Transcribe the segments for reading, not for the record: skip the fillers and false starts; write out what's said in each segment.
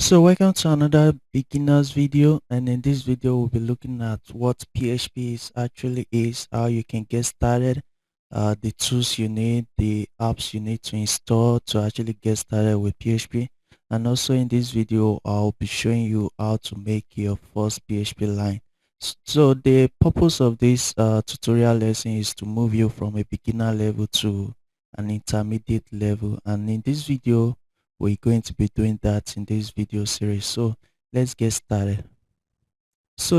So welcome to another beginners video, and in this video we'll be looking at what PHP actually is, how you can get started, the tools you need, the apps you need to install to actually get started with PHP. And also in this video I'll be showing you how to make your first PHP line. So the purpose of this tutorial lesson is to move you from a beginner level to an intermediate level, and in this video we're going to be doing that in this video series. So let's get started. So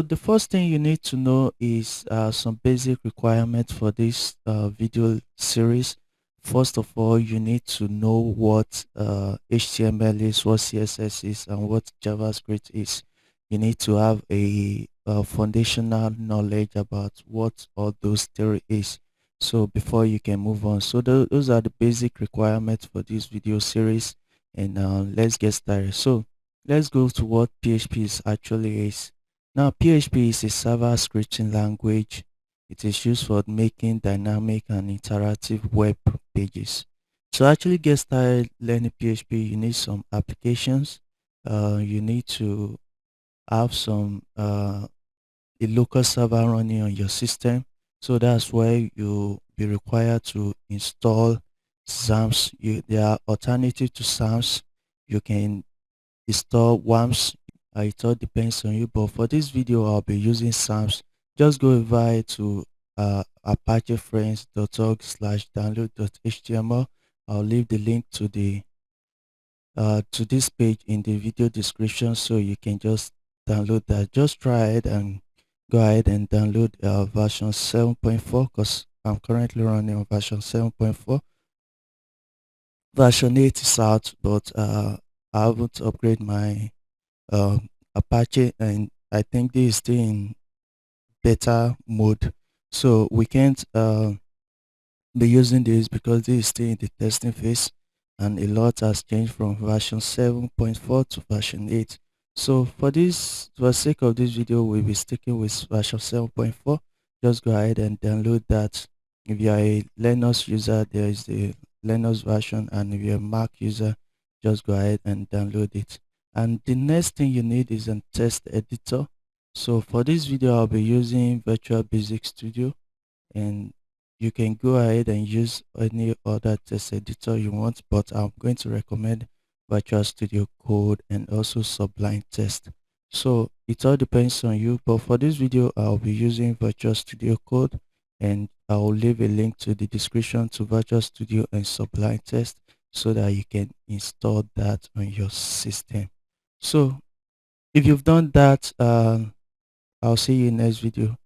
the first thing you need to know is some basic requirements for this video series. First of all, you need to know what HTML is, what CSS is, and what JavaScript is. You need to have a foundational knowledge about what all those theory is. So before you can move on, so those are the basic requirements for this video series, and let's get started. So let's go to what PHP actually is. Now, PHP is a server scripting language. It is used for making dynamic and interactive web pages. To actually get started learning PHP, you need some applications. You need to have a local server running on your system. So that's where you'll be required to install Xampp. There are alternatives to Xampp. You can install WAMPs. It all depends on you, but for this video I'll be using Xampp. Just go over to apachefriends.org/download.html. I'll leave the link to this page in the video description, so you can just download that. Just try it and go ahead and download version 7.4, because I'm currently running on version 7.4. Version 8 is out, but I haven't upgraded my Apache, and I think this is still in beta mode, so we can't be using this because this is still in the testing phase, and a lot has changed from version 7.4 to version 8. So for the sake of this video, we'll be sticking with version 7.4. Just go ahead and download that. If you are a Linux user, there is the Linux version, and if you're a Mac user, just go ahead and download it. And the next thing you need is a test editor. So for this video I'll be using Virtual Basic Studio, and you can go ahead and use any other test editor you want, but I'm going to recommend Virtual Studio Code and also Sublime Test. So it all depends on you, but for this video I'll be using Virtual Studio Code, and I'll leave a link to the description to Virtual Studio and Sublime Test so that you can install that on your system. So if you've done that, I'll see you in next video.